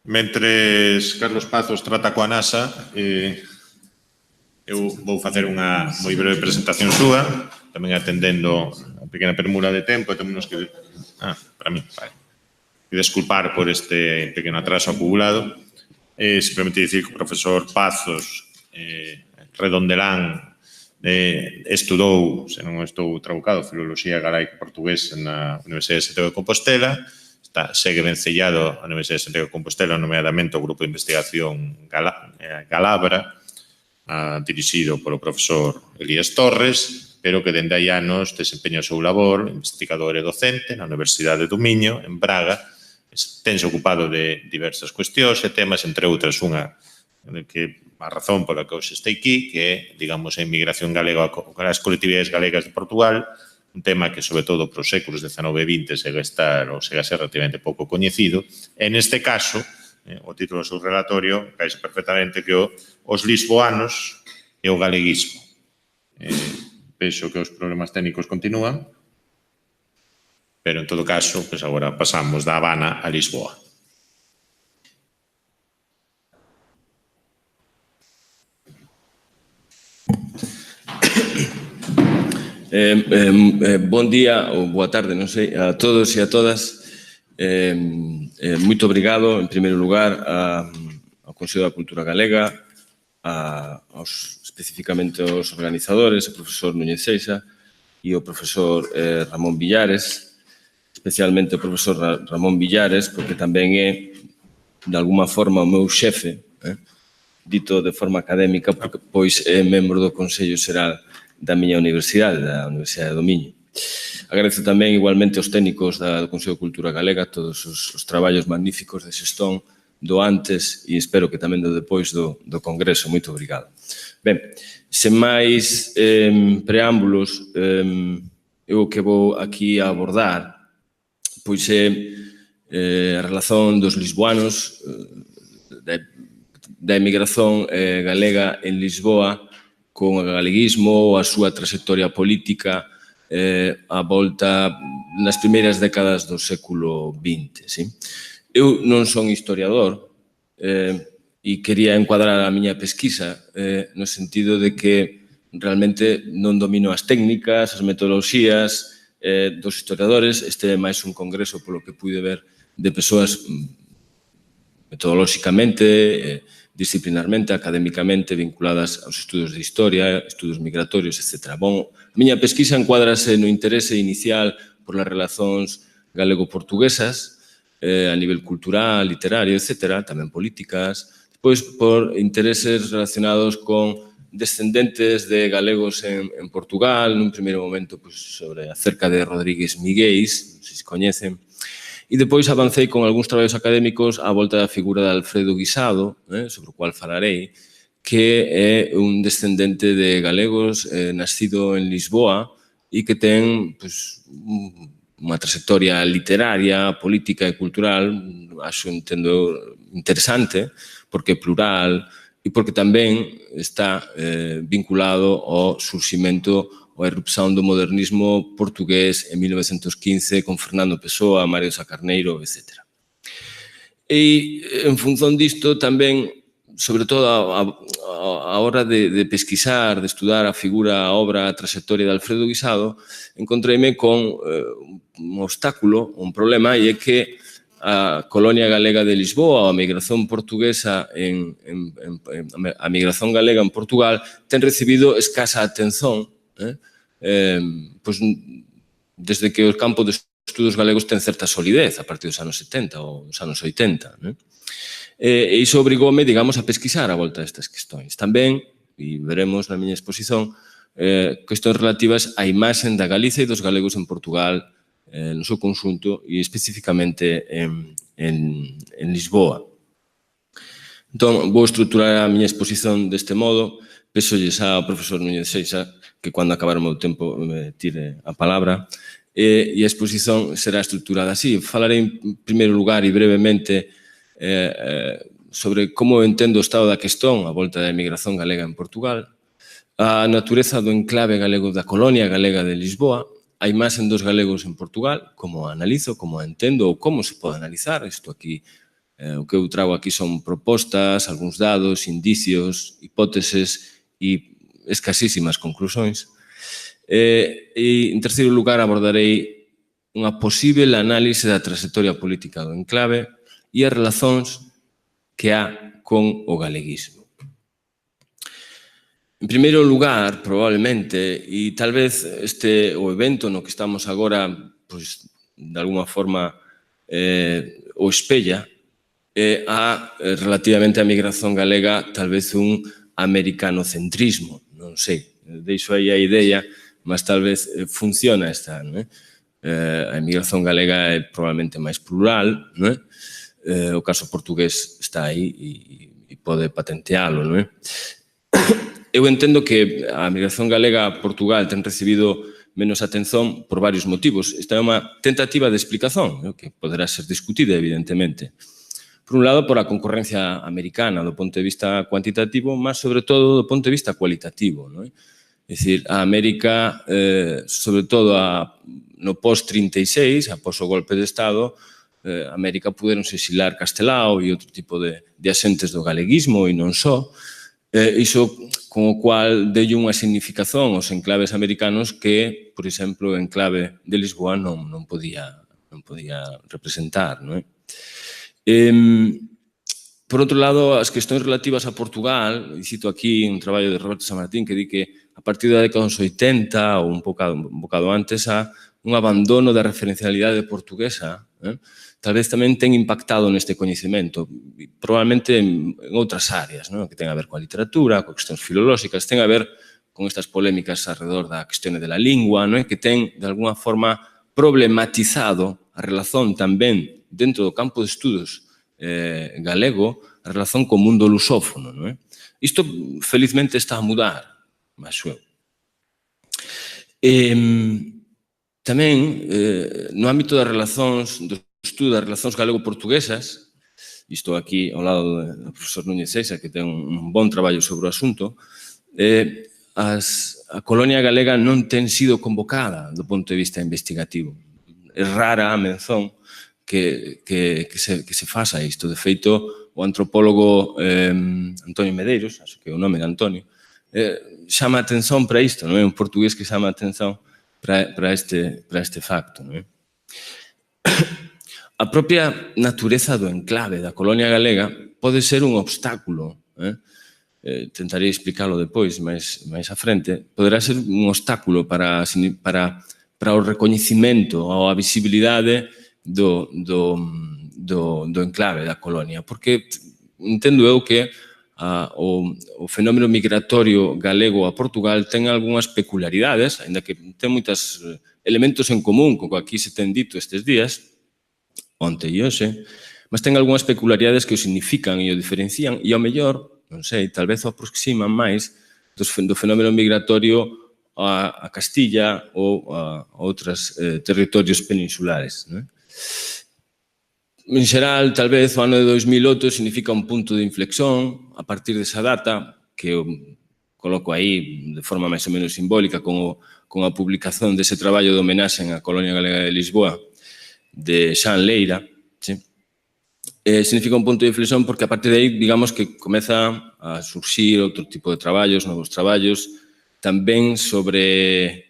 Mentres Carlos Pazos trata coa NASA, eu vou facer unha moi breve presentación súa, tamén atendendo a pequena permura de tempo, temos que... para mí, vale. E desculpar por este pequeno atraso acumulado. Simplemente dicir que o profesor Pazos Redondelán estudou, se non estou trabucado, Filoloxía Galaica Portuguesa na Universidade de Santiago de Compostela, segue vencellado a Universidade de Santiago de Compostela, nomeadamente o Grupo de Investigación Galabra, dirixido polo profesor Elías Torres, pero que dende hai anos desempeña o seu labor, investigador e docente na Universidade do Miño, en Braga. Tense ocupado de diversas cuestións e temas, entre outras unha que a razón pola que hoxe estei aquí, que é, digamos, a inmigración galega as colectividades galegas de Portugal, un tema que, sobre todo, para os séculos XIX e XX segue a ser relativamente pouco coñecido. E, neste caso, o título do seu relatorio cae perfectamente que os lisboanos e o galeguismo. Penso que os problemas técnicos continúan, pero, en todo caso, agora pasamos da Habana a Lisboa. Bon día ou boa tarde, non sei, a todos e a todas. Moito obrigado, en primeiro lugar, ao Consello da Cultura Galega, especificamente aos organizadores, o profesor Núñez Seixa e o profesor Ramón Villares, especialmente o profesor Ramón Villares, porque tamén é, de alguma forma, o meu xefe, dito de forma académica, porque pois é membro do Consello Xeral da miña universidade, da Universidade do Miño. Agradezo tamén igualmente aos técnicos do Consello de Cultura Galega todos os traballos magníficos de xestón do antes e espero que tamén do depois do Congreso. Moito obrigado. Ben, sen máis preámbulos, eu o que vou aquí a abordar pois é a relación dos lisboanos, da emigración galega en Lisboa con o galeguismo, a súa trayectoria política a volta nas primeiras décadas do século XX. Eu non son historiador e quería encuadrar a miña pesquisa no sentido de que realmente non domino as técnicas, as metodoloxías dos historiadores. Este é máis un congreso, polo que pude ver, de persoas metodolóxicamente, disciplinarmente, académicamente vinculadas aos estudos de historia, estudos migratorios, etc. Bon, a miña pesquisa encuadrase no interese inicial por as relacións galego-portuguesas a nivel cultural, literario, etc., tamén políticas, despois por intereses relacionados con descendentes de galegos en Portugal, nun primeiro momento acerca de Rodríguez Miguéis, non sei se coñecen, e depois avancei con algúns traballos académicos á volta da figura de Alfredo Guisado, sobre o cual falarei, que é un descendente de galegos nascido en Lisboa e que ten unha trayectoria literaria, política e cultural, entendo interesante, porque é plural, e porque tamén está vinculado ao surximento ou a erupción do modernismo portugués en 1915 con Fernando Pessoa, Mário Sá Carneiro, etc. E, en función disto, tamén, sobre todo a hora de pesquisar, de estudar a figura, a obra, a trayectoria de Alfredo Guisado, encontreime con un obstáculo, un problema, e é que a colonia galega de Lisboa, a migración portuguesa, a migración galega en Portugal, ten recibido escasa atención, desde que o campo dos estudos galegos ten certa solidez a partir dos anos 70 ou dos anos 80. E iso obrigoume, digamos, a pesquisar a volta destas questões. Tamén, e veremos na miña exposición, cuestións relativas á imaxen da Galiza e dos galegos en Portugal no seu conxunto e especificamente en Lisboa. Entón, vou estruturar a miña exposición deste modo. Pésolles ao profesor Núñez Seixa que cando acabar o meu tempo me tire a palabra. E a exposición será estruturada así. Falarei en primeiro lugar e brevemente sobre como entendo o estado da questón a volta da emigración galega en Portugal, a natureza do enclave galego da colonia galega de Lisboa, a imaxen dos galegos en Portugal, como a analizo, como a entendo ou como se pode analizar. Isto aquí O que eu trago aquí son propostas, algúns dados, indicios, hipóteses e escasísimas conclusións. E, en terceiro lugar, abordarei unha posible análise da trayectoria política do enclave e as relacións que há con o galeguismo. En primeiro lugar, probablemente, e tal vez o evento no que estamos agora, pois, de alguma forma, o espella, relativamente á migración galega, tal vez un americanocentrismo, non sei, deixo aí a idea, mas tal vez funciona esta, non é? A emigración galega é probablemente máis plural, non é? O caso portugués está aí e pode patentealo, non é? Eu entendo que a migración galega a Portugal ten recibido menos atención por varios motivos. Esta é unha tentativa de explicación, que poderá ser discutida, evidentemente. Por un lado, por a concorrencia americana do ponto de vista cuantitativo, mas sobre todo do ponto de vista cualitativo, non é? É dicir, a América, sobre todo no post-36, após o golpe de Estado, a América puderonse exilar Castelao e outro tipo de asentes do galeguismo e non só. Iso con o cual dei unha significación aos enclaves americanos que, por exemplo, o enclave de Lisboa non podía representar, non é? Por outro lado, as cuestións relativas a Portugal, e cito aquí un traballo de Roberto San Martín que di que a partir da década dos 80 ou un bocado antes há un abandono da referencialidade portuguesa, tal vez tamén ten impactado neste coñecemento, probablemente en outras áreas, que ten a ver coa literatura, coas cuestións filolóxicas, ten a ver con estas polémicas alrededor da cuestión de la lingua, que ten, de alguna forma, problematizado a relación tamén dentro do campo de estudos galego, a relación co mundo lusófono. Isto, felizmente, está a mudar, máis eu. Tamén, no ámbito das relacións, do estudo das relacións galego-portuguesas, isto aquí ao lado do profesor Núñez Seixa, que ten un bon traballo sobre o asunto, a colonia galega non ten sido convocada do ponto de vista investigativo. É rara a mención que se faça isto. De feito, o antropólogo Antonio Medeiros, acho que é o nome de Antonio, chama a atención para isto, non é? Un portugués que chama a atención para este facto, non é? A propia natureza do enclave da colonia galega pode ser un obstáculo, tentarei explicarlo depois, máis a frente, poderá ser un obstáculo para o recoñecimento ou a visibilidade do enclave da colonia, porque entendo eu que o fenómeno migratorio galego a Portugal ten algunhas peculiaridades, ainda que ten moitos elementos en común co que aquí se ten dito estes días, onte e hoxe, mas ten algunhas peculiaridades que o significan e o diferencian e, ao mellor, non sei, tal vez o aproximan máis do fenómeno migratorio a Castilla ou a outros territorios peninsulares. En xeral, tal vez, o ano de 2008 significa un punto de inflexión a partir desa data, que eu coloco aí de forma máis ou menos simbólica con a publicación dese traballo de homenaxe á Colonia Galega de Lisboa de Xan Leira. Significa un punto de inflexión porque a partir de aí, digamos que comeza a surxir outro tipo de traballos, novos traballos, tamén sobre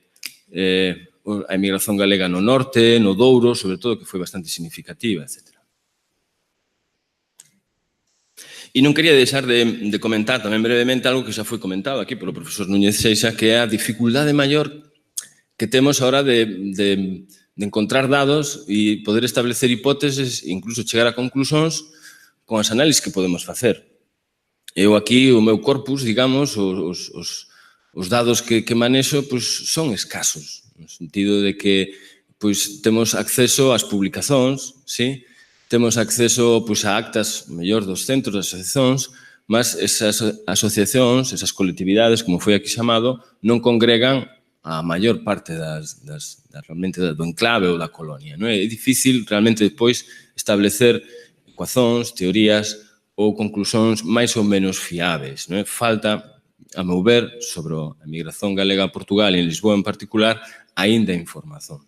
a emigración galega no norte, no Douro, sobre todo, que foi bastante significativa, etc. E non quería deixar de comentar tamén brevemente algo que xa foi comentado aquí polo profesor Núñez Seixa, que é a dificultade maior que temos a hora de encontrar dados e poder establecer hipóteses e incluso chegar a conclusións con as análises que podemos facer. Eu aquí, o meu corpus, digamos, os dados que manexo, son escasos, no sentido de que temos acceso ás publicacións, sí? Temos acceso a actas mellor dos centros, das asociacións, mas esas asociacións, esas colectividades, como foi aquí chamado, non congregan a maior parte realmente do enclave ou da colonia. É difícil realmente depois establecer ecuacións, teorías ou conclusións máis ou menos fiables. Falta, a meu ver, sobre a emigración galega a Portugal e en Lisboa en particular, aínda información.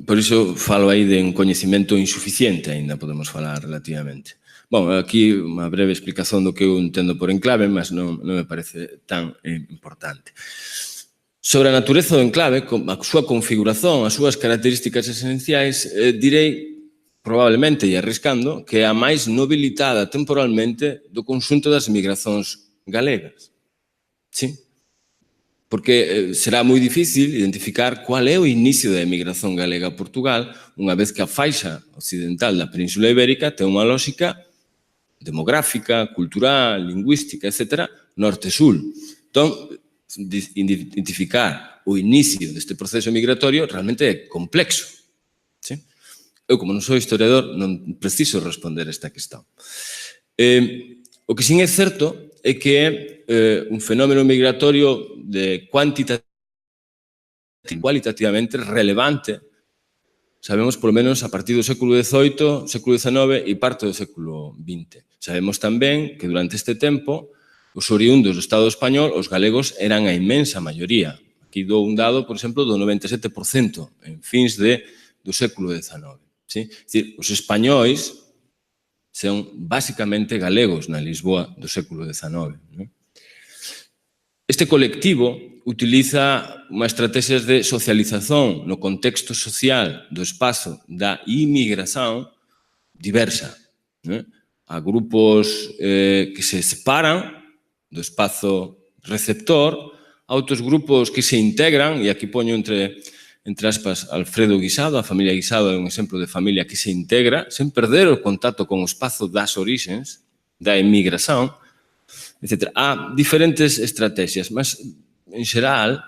Por iso falo aí de un coñecemento insuficiente, aínda podemos falar relativamente. Bom, aquí unha breve explicación do que eu entendo por enclave, mas non me parece tan importante. Sobre a natureza do enclave, a súa configuración, as súas características esenciais, direi, probablemente e arriscando, que é a máis nobilitada temporalmente do conxunto das migracións galegas. Sí? Porque será moi difícil identificar cual é o inicio da emigración galega a Portugal, unha vez que a faixa occidental da Península Ibérica ten unha lógica demográfica, cultural, lingüística, etc., norte-sul. Entón, identificar o inicio deste proceso migratorio realmente é complexo. Sí? Eu, como non sou historiador, non preciso responder esta cuestión. O que sin é certo é que é un fenómeno migratorio de cualitativamente relevante. Sabemos, polo menos, a partir do século XVIII, século XIX e parte do século XX. Sabemos tamén que durante este tempo, os oriundos do Estado español, os galegos eran a inmensa maioría. Aquí dou un dado, por exemplo, do 97% en fins do século XIX. Sí? É dicir, os españois son basicamente galegos na Lisboa do século XIX. Este colectivo utiliza unha estrategia de socialización no contexto social do espazo da inmigración diversa. Há grupos que se separan do espazo receptor, há outros grupos que se integran, e aquí poño entre aspas Alfredo Guisado, a familia Guisado é un exemplo de familia que se integra sen perder o contacto con o espazo das orixens, da emigración, etc. Há diferentes estrategias, mas, en xeral,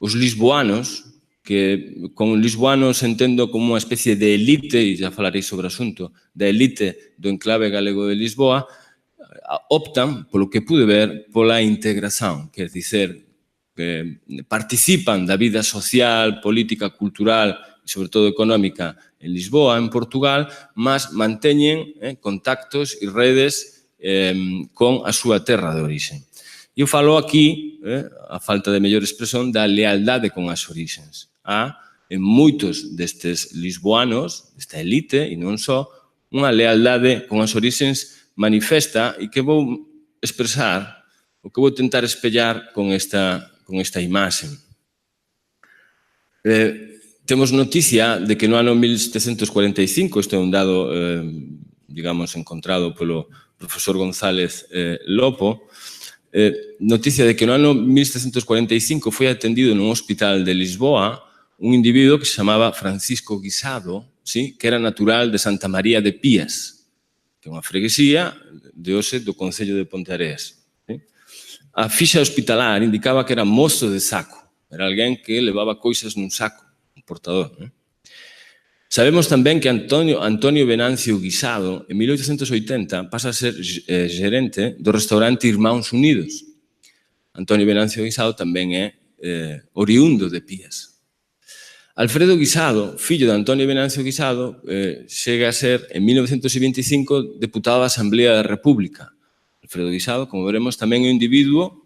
os lisboanos, que con lisboanos entendo como unha especie de elite, e já falarei sobre o asunto, da elite do enclave galego de Lisboa, optan, polo que pude ver, pola integración, quer dizer, que participan da vida social, política, cultural e, sobre todo, económica en Lisboa, en Portugal, mas manteñen contactos e redes con a súa terra de orixe. Eu falo aquí, a falta de mellor expresión, da lealdade con as orixes. Há, en moitos destes lisboanos, desta elite, e non só, unha lealdade con as orixes manifesta e que vou expresar, o que vou tentar espellar con esta imaxe. Temos noticia de que no ano 1745, isto é un dado, digamos, encontrado polo profesor González Lopo, noticia de que no ano 1745 foi atendido nun hospital de Lisboa un individuo que se chamaba Francisco Guisado, que era natural de Santa María de Pías, que é unha freguesía de hoxe do concello de Ponteareas. A ficha hospitalar indicaba que era mozo de saco, era alguén que levaba cousas nun saco, un portador. Sabemos tamén que Antonio Venancio Guisado, en 1880, pasa a ser gerente do restaurante Irmáns Unidos. Antonio Venancio Guisado tamén é oriundo de Pías. Alfredo Guisado, fillo de Antonio Venancio Guisado, chega a ser, en 1925, deputado da Asamblea da República. Alfredo Guisado, como veremos, tamén é un individuo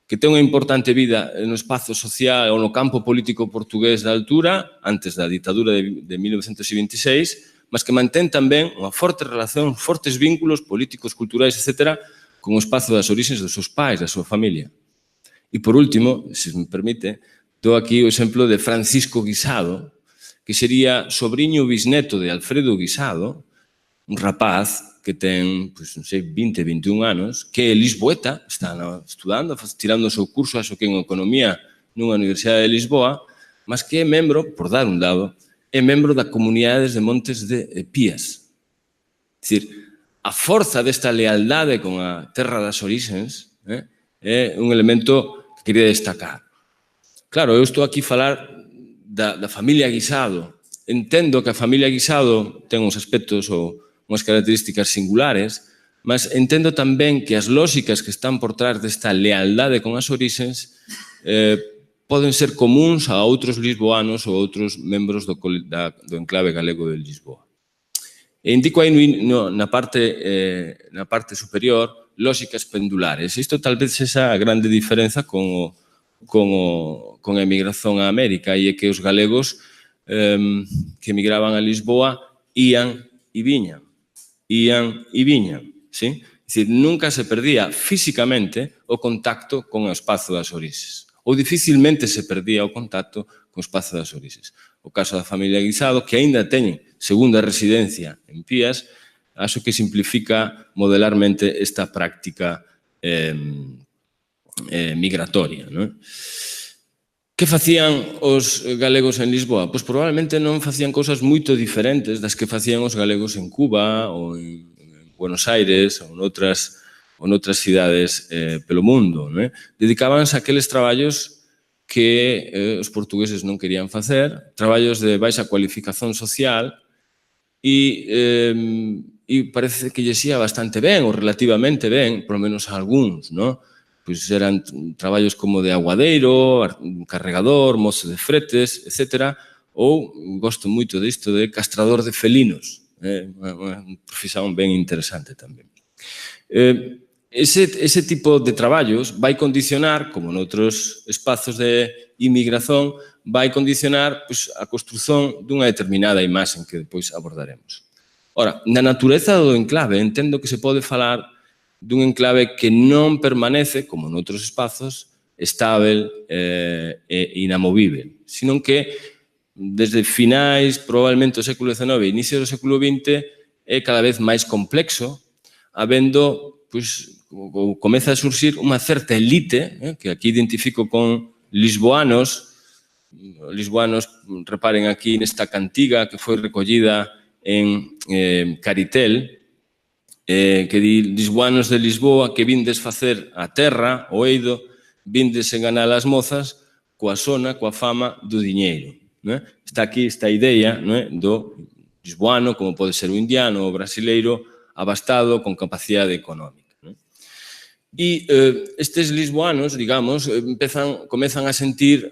que ten unha importante vida no espazo social ou no campo político portugués da altura, antes da ditadura de 1926, mas que mantén tamén unha forte relación, fortes vínculos políticos, culturais, etc., con o espazo das orixes dos seus pais, da súa familia. E, por último, se me permite, dou aquí o exemplo de Francisco Guisado, que sería sobrinho bisneto de Alfredo Guisado, un rapaz que ten, non sei, 20, 21 anos, que é lisboeta, está estudando, tirando o seu curso, acho que en economía nunha Universidade de Lisboa, mas que é membro, por dar un dado, é membro da comunidade de Montes de Pías. É dicir, a forza desta lealdade con a terra das orixens é un elemento que quería destacar. Claro, eu estou aquí a falar da familia Guisado. Entendo que a familia Guisado ten uns aspectos ou unhas características singulares, mas entendo tamén que as lógicas que están por trás desta lealdade con as orixes poden ser comuns a outros lisboanos ou outros membros do enclave galego de Lisboa. E indico aí na parte superior lógicas pendulares. Isto tal vez sexa a grande diferenza con a emigración a América, e é que os galegos que emigraban a Lisboa ían e viñan, ¿sí? É dicir, nunca se perdía físicamente o contacto con o espazo das orixes, ou dificilmente se perdía o contacto con o espazo das orixes. O caso da familia Guisado, que aínda teñen segunda residencia en Pías, acho que simplifica modelarmente esta práctica migratoria, non? Que facían os galegos en Lisboa? Pois probablemente non facían cousas moito diferentes das que facían os galegos en Cuba ou en Buenos Aires ou noutras cidades pelo mundo. Dedicábanse a aqueles traballos que os portugueses non querían facer, traballos de baixa cualificación social e parece que lles ia bastante ben ou relativamente ben, polo menos a algúns, non? Pois eran traballos como de aguadeiro, carregador, mozo de fretes, etc. Ou, gosto moito disto, de castrador de felinos. Unha profesión ben interesante tamén. Ese tipo de traballos vai condicionar, como noutros espazos de inmigración, vai condicionar a construción dunha determinada imaxe que depois abordaremos. Ora, na natureza do enclave entendo que se pode falar dun enclave que non permanece, como noutros espazos, estável e inamovível, senón que desde finais, probablemente, do século XIX e inicio do século XX, é cada vez máis complexo, habendo, comeza a surxir unha certa elite, que aquí identifico con lisboanos, reparen aquí nesta cantiga que foi recollida en Caritel, que di lisboanos de Lisboa que vindes facer a terra, o eido, vindes enganar as mozas coa sona, coa fama do diñeiro. Está aquí esta idea do lisboano, como pode ser o indiano ou brasileiro, abastado con capacidade económica. E estes lisboanos, digamos, comezan a sentir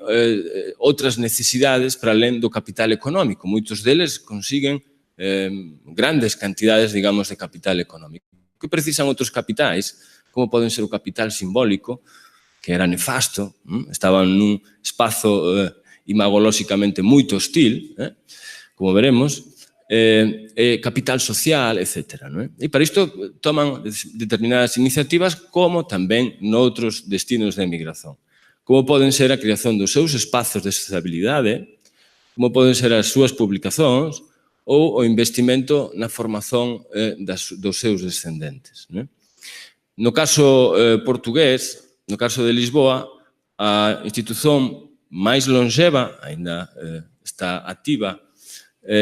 outras necesidades para alén do capital económico. Moitos deles consiguen grandes cantidades, digamos, de capital económico. Que precisan outros capitais, como poden ser o capital simbólico, que era nefasto, estaban nun espazo imagolóxicamente moito hostil, como veremos, capital social, etc. E para isto toman determinadas iniciativas, como tamén noutros destinos de emigración. Como poden ser a creación dos seus espazos de sociabilidade, como poden ser as súas publicacións, ou o investimento na formación dos seus descendentes. No caso portugués, no caso de Lisboa, a institución máis longeva, ainda está activa,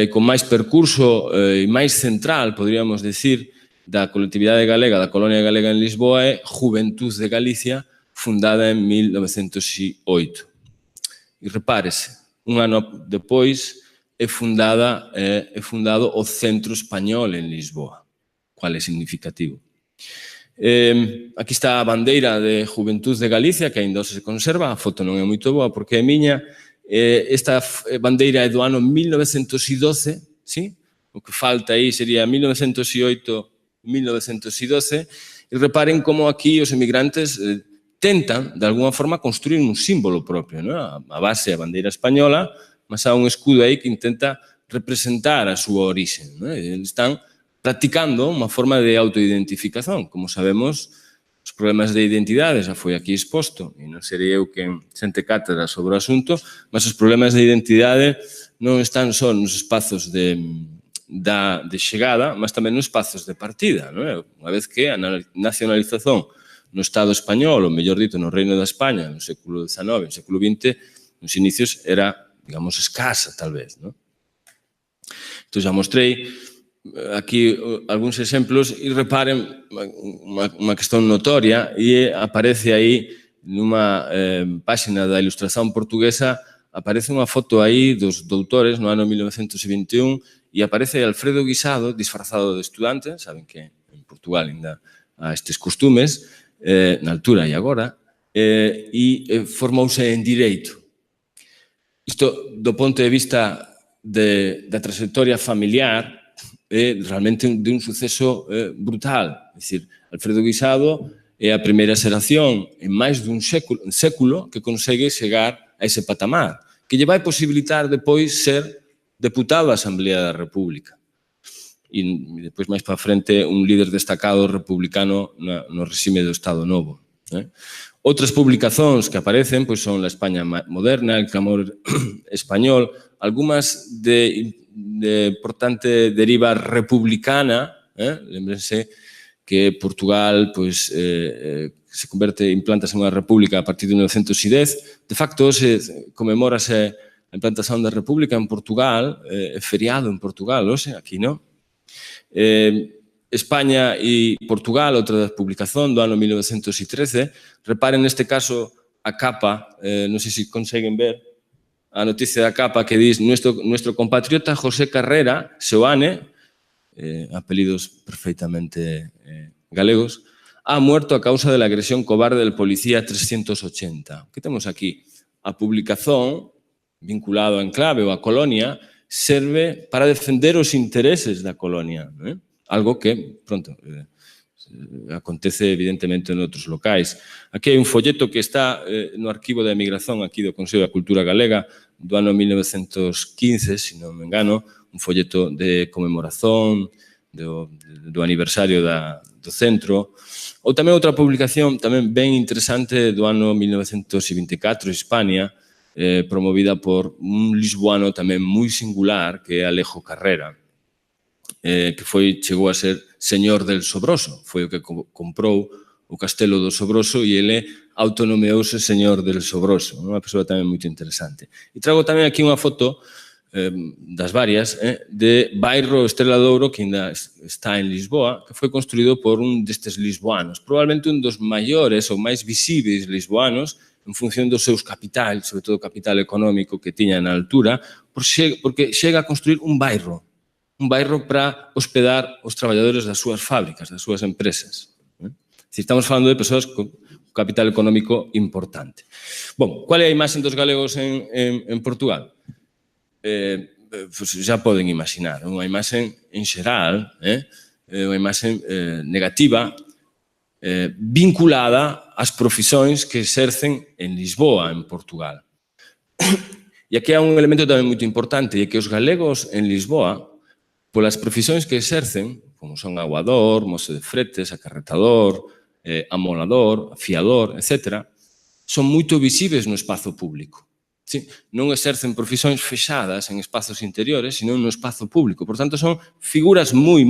con máis percurso e máis central, podríamos decir, da colectividade galega, da colonia galega en Lisboa, é Juventud de Galicia, fundada en 1908. E repárese, un ano depois, é fundado o Centro Español en Lisboa, cual é significativo. Aquí está a bandeira de Juventud de Galicia, que ainda se conserva, a foto non é moito boa porque é miña. Esta bandeira é do ano 1912, sí? O que falta aí sería 1908-1912, e reparen como aquí os emigrantes tentan, de alguna forma, construir un símbolo propio, a base a bandeira española, mas há un escudo aí que intenta representar a súa orixe. Están practicando unha forma de autoidentificación. Como sabemos, os problemas de identidade xa foi aquí exposto, e non serei eu quen sente cátedra sobre o asunto, mas os problemas de identidade non están só nos espazos de chegada, mas tamén nos espazos de partida. Unha vez que a nacionalización no Estado español, ou mellor dito, no Reino da España, no século XIX, no século XX, nos inicios era, digamos, escasa, tal vez. Entón, xa mostrei aquí algúns exemplos e reparen unha cuestión notoria e aparece aí nunha páxina da Ilustración Portuguesa, aparece unha foto aí dos doutores no ano 1921 e aparece Alfredo Guisado disfrazado de estudante, saben que en Portugal ainda há estes costumes, na altura e agora, e formouse en Direito. Isto, do ponto de vista da trayectoria familiar, é realmente de un suceso brutal. É dicir, Alfredo Guisado é a primeira xeración en máis dun século que consegue chegar a ese patamar, que lle vai posibilitar depois ser deputado á Asamblea da República. E depois, máis para frente, un líder destacado republicano no regime do Estado Novo. Outras publicacións que aparecen son La España moderna, El clamor español, algunhas de importante deriva republicana. Lembrense que Portugal se converte, implantase en unha república a partir de 1910. De facto, se conmemórase a implantación da república en Portugal, é feriado en Portugal, aquí non? España e Portugal, outra publicación do ano 1913. Reparen neste caso a capa, non sei se conseguen ver a noticia da capa que diz nuestro compatriota José Carrera, Seoane, apelidos perfectamente galegos, ha muerto a causa de la agresión cobarde del policía 380. Que temos aquí? A publicación vinculado ao enclave ou a colonia serve para defender os intereses da colonia, algo que, pronto, acontece evidentemente en outros locais. Aquí hai un folleto que está no arquivo da emigración aquí do Consello da Cultura Galega do ano 1915, se non me engano, un folleto de conmemoración do aniversario do centro. Ou tamén outra publicación tamén ben interesante do ano 1924, Hispania, promovida por un lisboano tamén moi singular que é Alejo Carrera, que chegou a ser señor del Sobroso, foi o que comprou o castelo do Sobroso e ele autonomeouse señor del Sobroso, unha persoa tamén moito interesante. E trago tamén aquí unha foto das varias de bairro Estrela de Ouro, que ainda está en Lisboa, que foi construído por un destes lisboanos, probablemente un dos maiores ou máis visíveis lisboanos en función dos seus capitais, sobre todo o capital económico que tiña na altura, porque chega a construir un bairro para hospedar os traballadores das súas fábricas, das súas empresas. Estamos falando de persoas con capital económico importante. Bom, qual é a imaxe dos galegos en Portugal? Xa poden imaginar, unha imaxe en xeral, unha imaxe negativa, vinculada ás profesións que exercen en Lisboa, en Portugal. E aquí há un elemento tamén moito importante, e é que os galegos en Lisboa, polas profesións que exercen, como son aguador, mozo de fretes, acarretador, amolador, fiador, etc., son moito visibles no espazo público. Non exercen profesións fexadas en espazos interiores, senón no espazo público. Por tanto, son figuras moi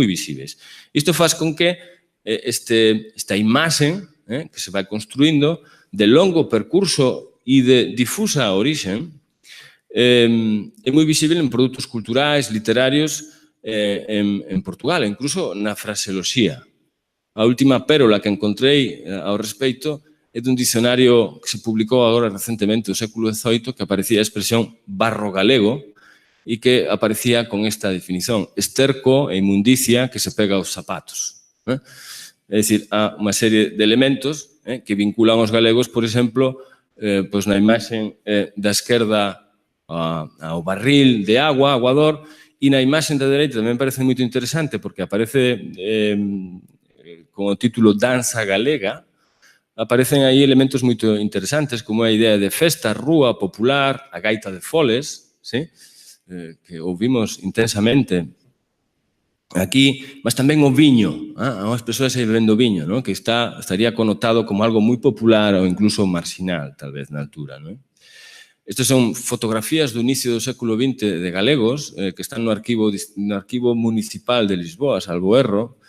visibles. Isto faz con que esta imaxe que se vai construindo de longo percurso e de difusa orixe é moi visible en produtos culturais, literarios en Portugal, incluso na fraseoloxía. A última pérola que encontrei ao respecto é dun dicionario que se publicou agora recentemente, do século XVIII, que aparecía a expresión barro galego e que aparecía con esta definición: esterco e inmundicia que se pega aos zapatos. É dicir, há unha serie de elementos que vinculan os galegos, por exemplo, na imaxe da esquerda ao barril de agua, aguador, e na imaxe da dereita tamén parece moito interesante porque aparece con o título Danza Galega. Aparecen aí elementos moito interesantes como a idea de festa, rúa, popular, a gaita de foles, que ouvimos intensamente aquí, mas tamén o viño, as persoas aí bebendo viño, que estaría connotado como algo moi popular ou incluso marxinal, tal vez, na altura. Estas son fotografías do inicio do século XX de galegos que están no arquivo municipal de Lisboa, salvo erro.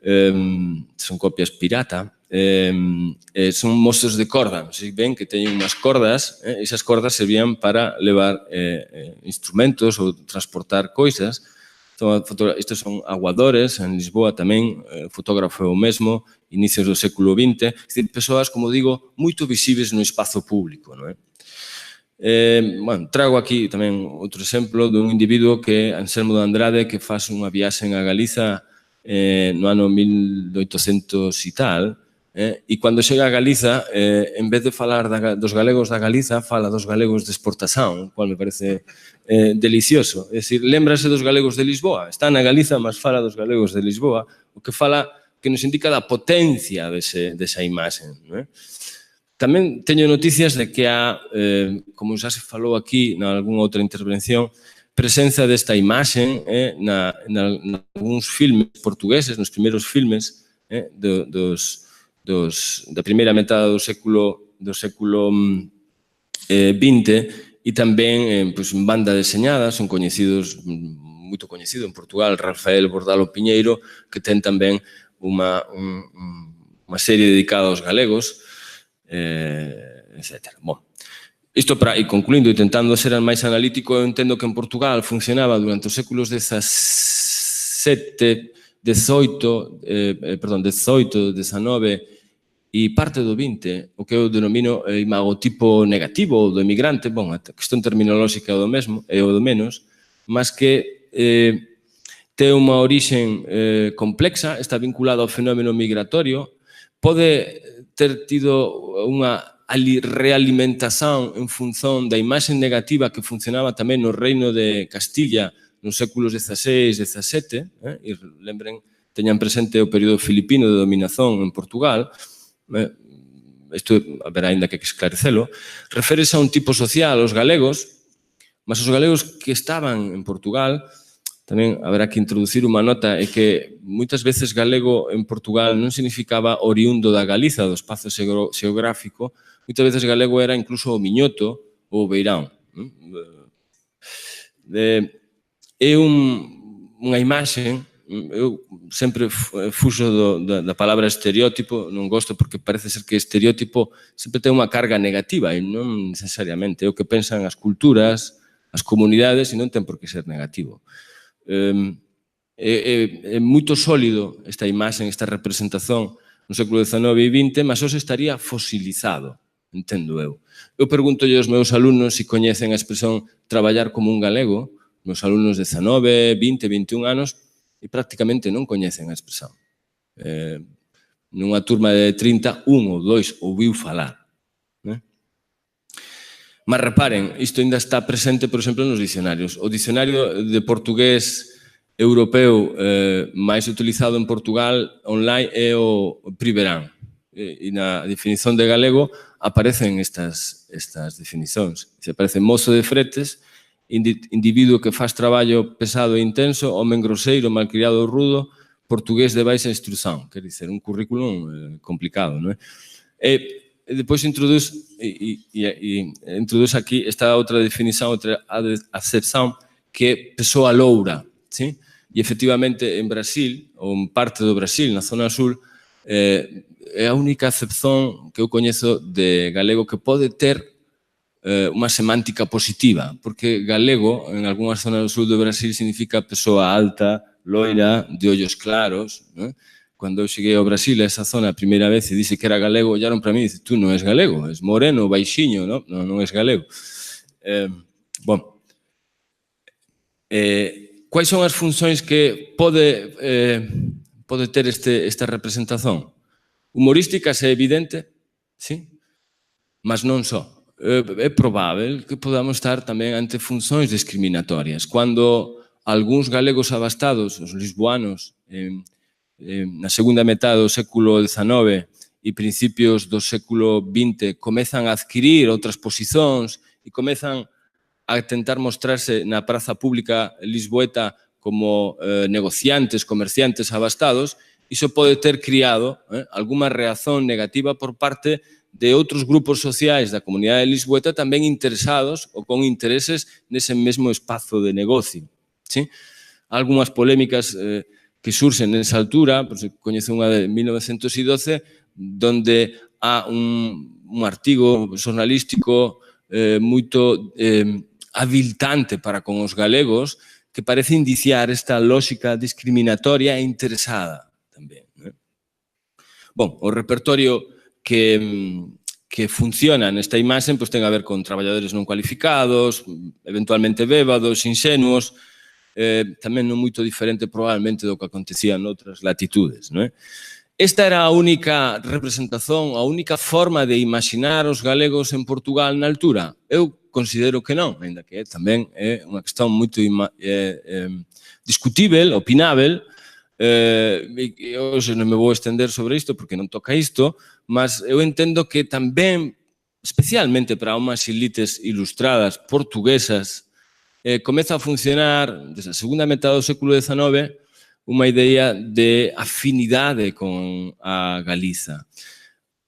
Son copias pirata. Son mozos de corda, se ven que teñen unhas cordas, esas cordas servían para levar instrumentos ou transportar coisas. Estes son aguadores, en Lisboa tamén, fotógrafo o mesmo, inicios do século XX, persoas, como digo, moito visibles no espazo público. Trago aquí tamén outro exemplo dun individuo que é Anselmo de Andrade, que faz unha viaxe a Galiza no ano 1800 e tal, e cando chega a Galiza, en vez de falar dos galegos da Galiza, fala dos galegos de exportación, o cual me parece delicioso. É dicir, lembrase dos galegos de Lisboa. Está na Galiza, mas fala dos galegos de Lisboa, o que nos indica da potencia desa imaxe. Tamén teño noticias de que há, como xa se falou aquí na algunha outra intervención, presenza desta imaxe nalgúns filmes portugueses, nos primeiros filmes da primeira metade do século XX e tamén en banda deseñada, son coñecidos, moito coñecido en Portugal, Rafael Bordalo Piñeiro, que ten tamén unha serie dedicada aos galegos, etc. Bom, isto para ir concluindo e tentando ser máis analítico, eu entendo que en Portugal funcionaba durante os séculos XVII, XVIII, XIX e parte do XX, o que eu denomino imagotipo negativo ou do emigrante, a cuestión terminolóxica é o do mesmo, é o do menos, mas que ten unha orixen complexa, está vinculado ao fenómeno migratorio, pode ter tido unha realimentación en función da imaxe negativa que funcionaba tamén no reino de Castilla nos séculos XVI e XVII, e lembren, teñan presente o período filipino de dominación en Portugal, isto haberá ainda que esclarecelo, reférese a un tipo social, os galegos, mas os galegos que estaban en Portugal, tamén haberá que introducir unha nota, é que moitas veces galego en Portugal non significaba oriundo da Galiza, do espazo xeográfico, moitas veces galego era incluso o miñoto ou o beirán. É unha imaxe, eu sempre fuxo da palabra estereótipo, non gosto porque parece ser que estereótipo sempre ten unha carga negativa e non necesariamente. É o que pensan as culturas, as comunidades e non ten por que ser negativo. É moito sólido esta imaxe, esta representación no século XIX e XX, mas hoxe estaría fosilizado, entendo eu. Eu pergunto aos meus alumnos se coñecen a expresión traballar como un galego, meus alumnos de 19, 20, 21 anos, e prácticamente non coñecen a expresión. Nunha turma de 30, un ou dois ouviu falar. Mas reparen, isto ainda está presente, por exemplo, nos dicionarios. O dicionario de portugués europeo máis utilizado en Portugal online é o Priverán. E na definición de galego aparecen estas definicións. Se aparece mozo de fretes, individuo que faz traballo pesado e intenso, homen grosseiro, malcriado ou rudo, portugués de baixa instrución. Quer dizer, un currículum complicado, non é? E depois introduz aquí esta outra definición, outra acepción, que é persoa loura. E efectivamente en Brasil, ou en parte do Brasil, na zona sul, é a única acepción que eu coñezo de galego que pode ter unha semántica positiva, porque galego, en algunhas zonas do sul do Brasil, significa persoa alta, loira, de ollos claros. Cando eu cheguei ao Brasil, a esa zona, a primeira vez, e disse que era galego, ollaron para mí e dicen, tú non és galego, és moreno, baixiño, non és galego. Quais son as funcións que pode ter esta representación? Humorísticas é evidente, sí, mas non só. É probável que podamos estar tamén ante funcións discriminatorias. Cando algúns galegos abastados, os lisboanos, na segunda metade do século XIX e principios do século XX, comezan a adquirir outras posicións e comezan a tentar mostrarse na praza pública lisboeta como negociantes, comerciantes abastados, iso pode ter criado algunha reacción negativa por parte de outros grupos sociais da comunidade lisboeta tamén interesados ou con intereses nese mesmo espazo de negocio. Algúnas polémicas que surxen nesa altura, coñece unha de 1912, donde há un artigo xornalístico moito aviltante para con os galegos que parece indiciar esta lógica discriminatoria e interesada tamén. Bom, o repertorio que funciona nesta imaxe ten a ver con traballadores non cualificados, eventualmente bébados, insenuos, tamén non moito diferente probablemente do que acontecía noutras latitudes. Esta era a única representación, a única forma de imaginar os galegos en Portugal na altura? Eu considero que non, ainda que tamén é unha cuestión moito discutível, opinável. Hoxe non me vou estender sobre isto porque non toca isto, mas eu entendo que tamén, especialmente para unhas elites ilustradas portuguesas, comeza a funcionar desde a segunda metade do século XIX unha idea de afinidade con a Galiza.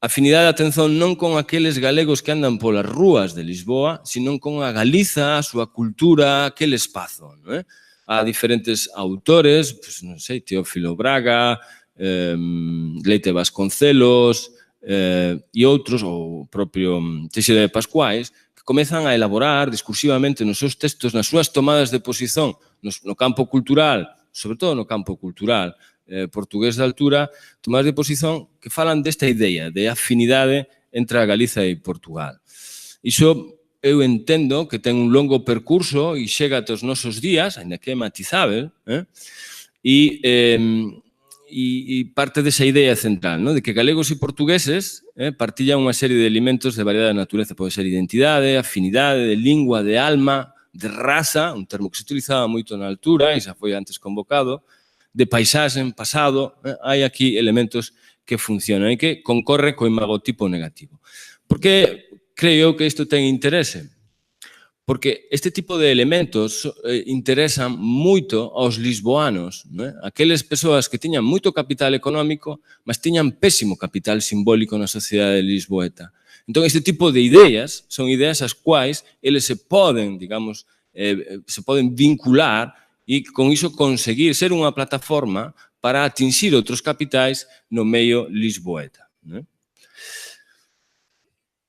Afinidade, atención, non con aqueles galegos que andan polas rúas de Lisboa, sino con a Galiza, a súa cultura, aquele espazo, non é? Há diferentes autores, pues, non sei, Teófilo Braga, Leite Vasconcelos e outros, ou o propio Teixeira de Pascuais, que comezan a elaborar discursivamente nos seus textos, nas súas tomadas de posición no campo cultural, sobre todo no campo cultural, portugués de altura, tomadas de posición que falan desta idea de afinidade entre a Galiza e Portugal. Iso eu entendo que ten un longo percurso e chega ata os nosos días, ainda que é matizável, e parte desa idea central, de que galegos e portugueses partillan unha serie de elementos de variedade de natureza. Pode ser identidade, afinidade, de lingua, de alma, de raza, un termo que se utilizaba moito na altura e xa foi antes convocado, de paisaxe, pasado, hai aquí elementos que funcionan e que concorre co imagotipo negativo. Por que creo que isto ten interese? Porque este tipo de elementos interesan moito aos lisboanos, aqueles persoas que tiñan moito capital económico, mas tiñan pésimo capital simbólico na sociedade lisboeta. Entón, este tipo de ideas son ideas as quais eles se poden, digamos, se poden vincular e con iso conseguir ser unha plataforma para atinxir outros capitais no medio lisboeta.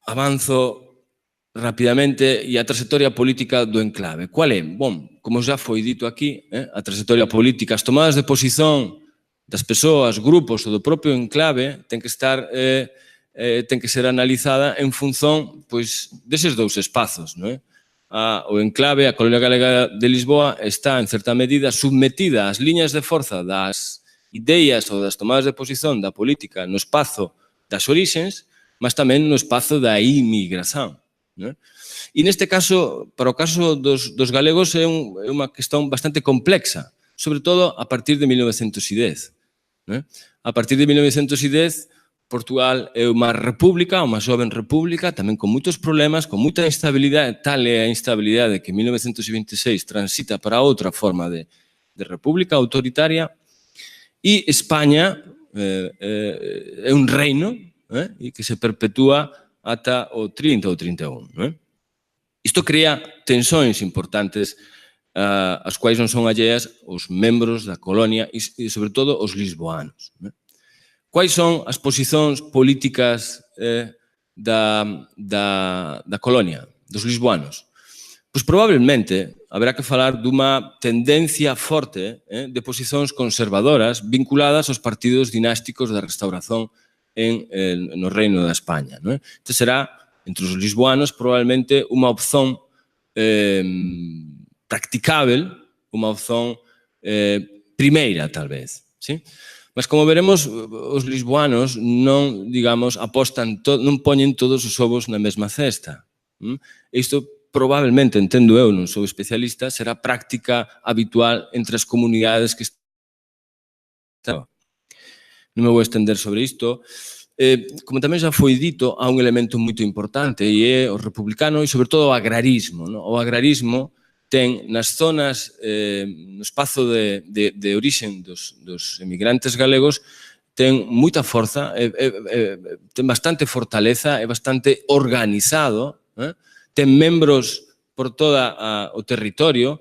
Avanzo rapidamente e a trayectoria política do enclave. Qual é? Bom, como já foi dito aquí, a trayectoria política, as tomadas de posición das persoas, grupos ou do propio enclave ten que ser analizada en función deses dous espazos, non é? O enclave, a colonia galega de Lisboa, está, en certa medida, submetida ás liñas de forza das ideas ou das tomadas de posición da política no espazo das orixens, mas tamén no espazo da inmigración. E neste caso, para o caso dos galegos, é unha cuestión bastante complexa, sobre todo a partir de 1910. A partir de 1910, Portugal é unha república, unha xoven república, tamén con moitos problemas, con moita instabilidade, tal é a instabilidade que en 1926 transita para outra forma de república autoritaria, e España é un reino e que se perpetúa ata o 30 ou 31. Isto crea tensões importantes as quais non son alleas os membros da colonia e, sobre todo, os lisboanos. Quais son as posicións políticas da colonia, dos lisboanos? Pois probablemente haberá que falar dunha tendencia forte de posicións conservadoras vinculadas aos partidos dinásticos da restauración no Reino da España. Isto será, entre os lisboanos, probablemente unha opción practicável, unha opción primeira, tal vez. Mas, como veremos, os lisboanos non, digamos, non poñen todos os ovos na mesma cesta. Isto, probablemente, entendo eu, non sou especialista, será práctica habitual entre as comunidades que están. Non me vou estender sobre isto. Como tamén já foi dito, há un elemento moito importante e é o republicano e, sobre todo, o agrarismo. O agrarismo ten nas zonas, no espazo de orixen dos emigrantes galegos, ten moita forza, ten bastante fortaleza, é bastante organizado, ten membros por todo o territorio.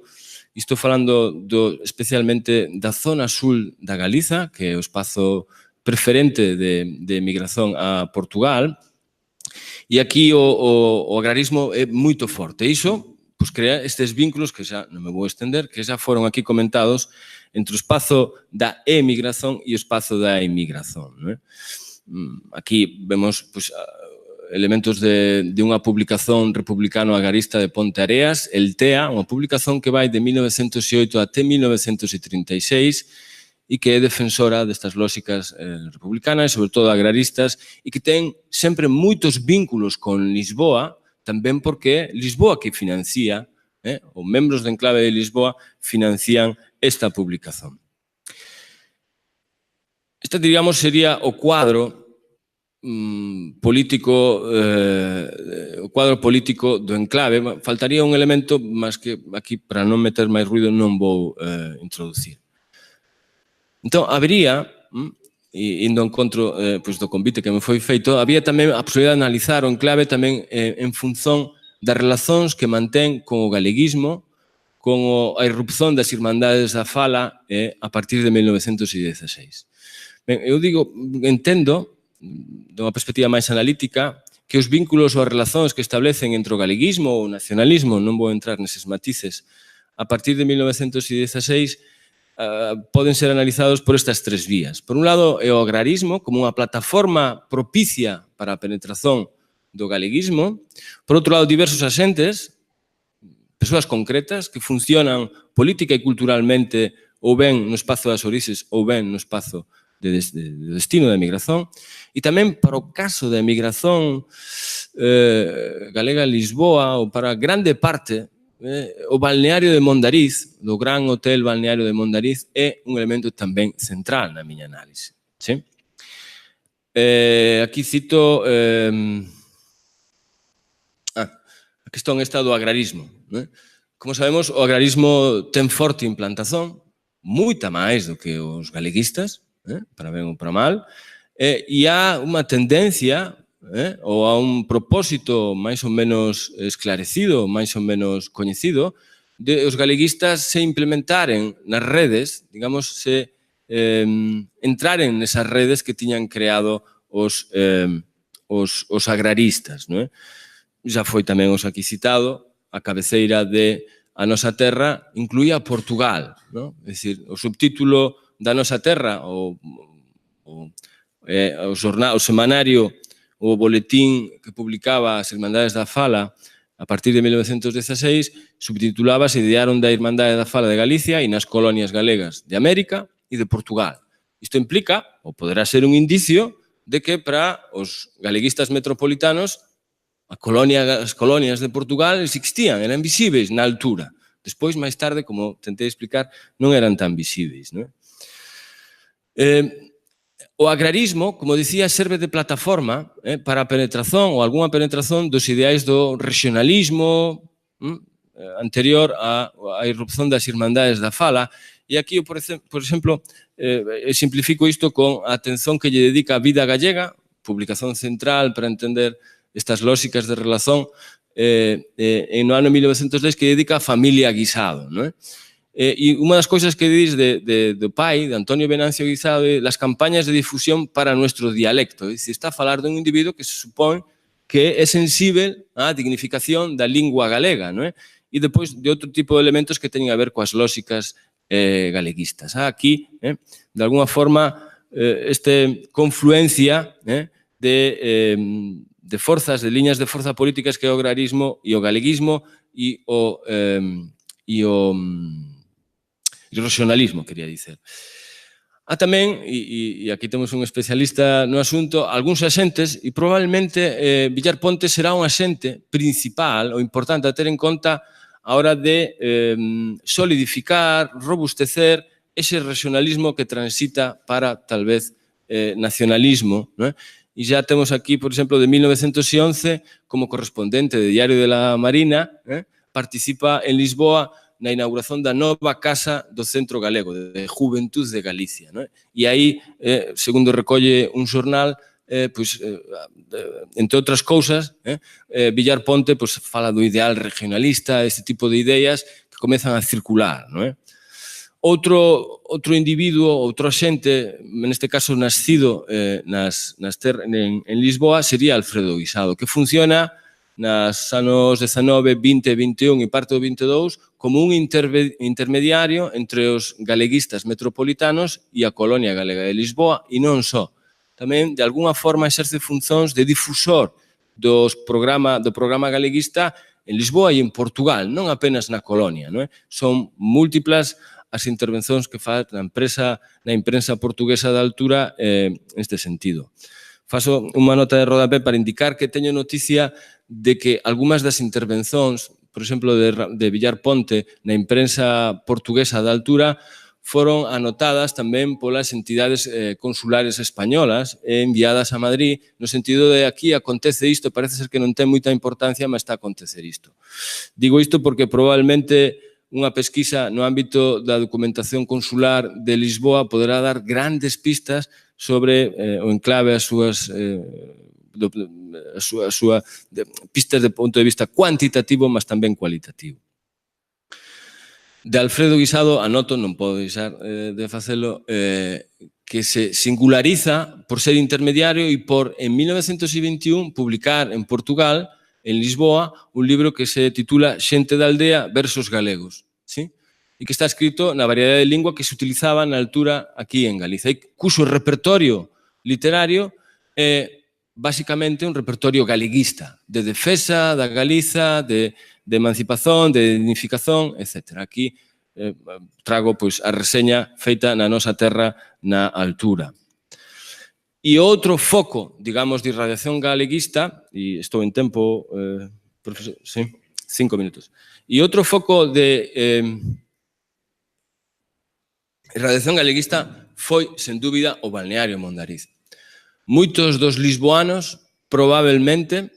Estou falando especialmente da zona sul da Galiza, que é o espazo preferente de emigración a Portugal, e aquí o agrarismo é moito forte. Iso crea estes vínculos, que xa non me vou estender, que xa foron aquí comentados, entre o espazo da emigración e o espazo da emigración. Aquí vemos elementos de unha publicación republicano-agarista de Ponte Areas, el TEA, unha publicación que vai de 1908 até 1936 e que é defensora destas lógicas republicanas, sobre todo agraristas, e que ten sempre moitos vínculos con Lisboa, tamén porque Lisboa que financia, os membros do enclave de Lisboa financian esta publicación. Este, digamos, sería o cuadro político, o cuadro político do enclave. Faltaría un elemento, mas que aquí, para non meter máis ruido, non vou introducir. Entón, habería, indo ao encontro do convite que me foi feito, había tamén a posibilidade de analizar o enclave tamén en función das relacións que mantén con o galeguismo, con a irrupción das Irmandades da Fala a partir de 1916. Ben, eu entendo, dunha perspectiva máis analítica, que os vínculos ou as relacións que establecen entre o galeguismo ou o nacionalismo, non vou entrar neses matices, a partir de 1916, poden ser analizados por estas tres vías. Por un lado, é o agrarismo como unha plataforma propicia para a penetración do galeguismo. Por outro lado, diversos axentes, persoas concretas que funcionan política e culturalmente ou ben no espazo das orixes ou ben no espazo de destino da emigración. E tamén para o caso da emigración galega a Lisboa ou para grande parte o balneario de Mondariz, do gran hotel balneario de Mondariz, é un elemento tamén central na miña análise. Sí? Aquí cito a questón esta do agrarismo. Como sabemos, o agrarismo ten forte implantación, moita máis do que os galeguistas, para ben ou para mal, e há unha tendencia ou a un propósito máis ou menos esclarecido, máis ou menos coñecido, de os galeguistas se implementaren nas redes, digamos, se entraren nesas redes que tiñan creado os agraristas. Já foi tamén os aquí citado, a cabeceira de A Nosa Terra incluía Portugal. É dicir, o subtítulo da Nosa Terra, o semanario, o boletín que publicaba as Irmandades da Fala a partir de 1916, subtitulábase Idearon da Irmandade da Fala de Galicia e nas colonias galegas de América e de Portugal. Isto implica, ou poderá ser un indicio, de que para os galeguistas metropolitanos as colonias de Portugal existían, eran visíveis na altura. Despois, máis tarde, como tentei explicar, non eran tan visíveis. O agrarismo, como dicía, serve de plataforma para a penetración ou algunha penetración dos ideais do regionalismo anterior á irrupción das Irmandades da Fala. E aquí, por exemplo, simplifico isto con a atención que lle dedica a Vida Gallega, publicación central para entender estas lóxicas de relación no ano 1910, que dedica a familia Guisado. E unha das cousas que dis do pai, de Antonio Venancio Guisado, é las campañas de difusión para nuestro dialecto. Está a falar dun individuo que se supón que é sensível á dignificación da lingua galega, e depois de outro tipo de elementos que teñen a ver coas lóxicas galeguistas. Aquí, de alguna forma, esta confluencia de forzas, de liñas de forza políticas que é o agrarismo e o galeguismo e o regionalismo, quería dicer. Há tamén, e aquí temos un especialista no asunto, algúns axentes, e probablemente Villar Ponte será un axente principal ou importante a ter en conta a hora de solidificar, robustecer ese regionalismo que transita para, tal vez, nacionalismo. E já temos aquí, por exemplo, de 1911, como correspondente de Diario de la Marina, participa en Lisboa na inauguración da nova Casa do Centro Galego, de Juventud de Galicia. E aí, segundo recolle un xornal, entre outras cousas, Villar Ponte fala do ideal regionalista, este tipo de ideas que comezan a circular. Outro individuo, outro xente, neste caso nascido en Lisboa, sería Alfredo Guisado, que funciona nos anos 19, 20, 21 e parte do 22 como un intermediario entre os galeguistas metropolitanos e a colonia galega de Lisboa, e non só. Tamén, de alguna forma, exerce funcións de difusor do programa galeguista en Lisboa e en Portugal, non apenas na colonia. Son múltiplas as intervencións que faz na imprensa portuguesa da altura neste sentido. Faso unha nota de rodapé para indicar que teño noticia de que algunhas das intervencións, por exemplo, de Villar Ponte na imprensa portuguesa da altura, foron anotadas tamén polas entidades consulares españolas e enviadas a Madrid, no sentido de aquí acontece isto, parece ser que non ten moita importancia, mas está a acontecer isto. Digo isto porque probablemente unha pesquisa no ámbito da documentación consular de Lisboa poderá dar grandes pistas sobre o enclave, as súas pistas de punto de vista cuantitativo, mas tamén cualitativo. De Alfredo Guisado anoto, non podo deixar de facelo, que se singulariza por ser intermediario e por, en 1921, publicar en Portugal, en Lisboa, un libro que se titula Xente da aldea versus galegos, ¿sí? E que está escrito na variedade de lingua que se utilizaba na altura aquí en Galiza, e cuxo repertorio literario é basicamente un repertorio galeguista, de defensa da Galiza, de emancipación, de dignificación, etc. Aquí trago a reseña feita na nosa terra na altura. E outro foco, digamos, de irradiación galeguista, e estou en tempo, profesor, sí, 5 minutos. E outro foco de irradiación galeguista foi, sen dúbida, o balneario Mondariz. Moitos dos lisboanos, probablemente,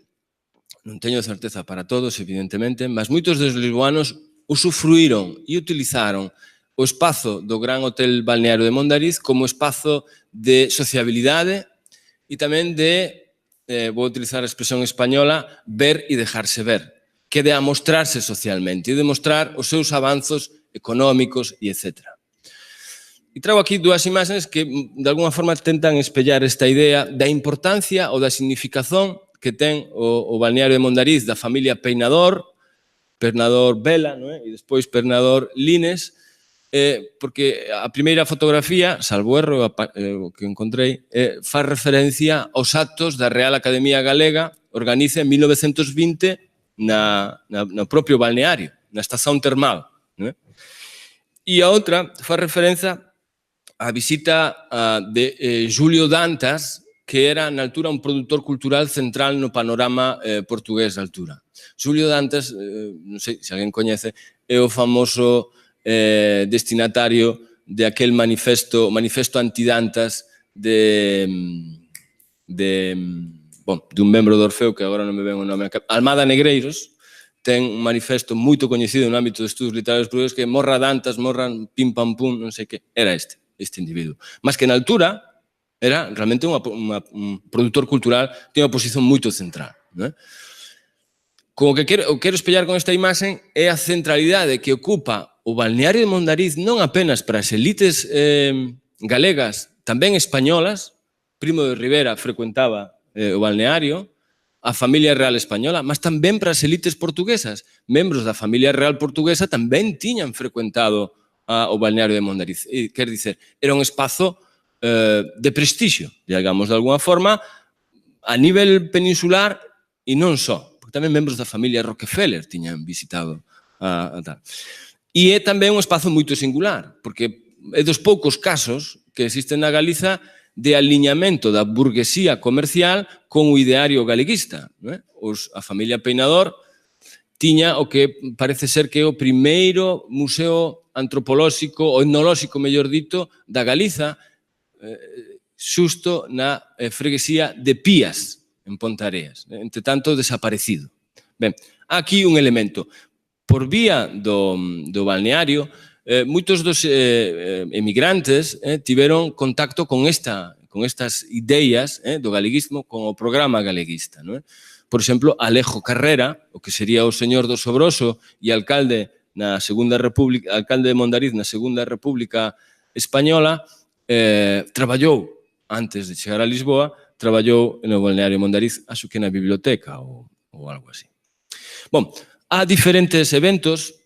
non teño certeza para todos, evidentemente, mas moitos dos lisboanos usufruíron e utilizaron o espazo do Gran Hotel Balneario de Mondariz como espazo de sociabilidade e tamén de, vou utilizar a expresión española, ver e dejarse ver, que de amostrarse socialmente e de mostrar os seus avanzos económicos e etc. E trago aquí dúas imaxes que, de alguna forma, tentan espellar esta idea da importancia ou da significación que ten o balneario de Mondariz da familia Peinador, Pernador Vela, e despois Pernador Lines, porque a primeira fotografía, salvo erro o que encontrei, faz referencia aos actos da Real Academia Galega, organiza en 1920 no propio balneario, na estación termal. E a outra faz referencia á visita de Julio Dantas, que era, na altura, un produtor cultural central no panorama portugués da altura. Julio Dantas, non sei se alguén coñece, é o famoso destinatario de aquel manifesto anti-Dantas dun membro do Orfeo, que agora non me ven o nome. Almada Negreiros ten un manifesto moito coñecido no ámbito de estudos literarios portugueses que morra Dantas, morran pim pam pum, non sei que, era este individuo. Mas que na altura era realmente un produtor cultural que tinha unha posición moito central. Como que quero espellar con esta imaxe é a centralidade que ocupa o balneario de Mondariz non apenas para as elites galegas, tamén españolas. Primo de Rivera frecuentaba o balneario, a familia real española, mas tamén para as elites portuguesas. Membros da familia real portuguesa tamén tiñan frecuentado o balneario de Mondariz. Quer dizer, era un espazo de prestixio, digamos, de alguna forma, a nivel peninsular e non só, porque tamén membros da familia Rockefeller tiñan visitado a tal. E é tamén un espazo moito singular, porque é dos poucos casos que existen na Galiza de aliñamento da burguesía comercial con o ideario galeguista. A familia Peinador tiña o que parece ser que é o primeiro museo antropolóxico, ou etnolóxico, mellor dito, da Galiza, xusto na freguesía de Pías, en Ponteareas, entre tanto desaparecido. Ben, aquí un elemento. Por vía do balneario, moitos dos emigrantes tiveron contacto con estas ideas do galeguismo, con o programa galeguista. Por exemplo, Alejo Carrera, o que sería o señor do Sobroso e alcalde na Segunda República, alcalde de Mondariz na Segunda República Española, traballou, antes de chegar a Lisboa, traballou no balneario Mondariz, acho que na biblioteca ou algo así. Bom, há diferentes eventos,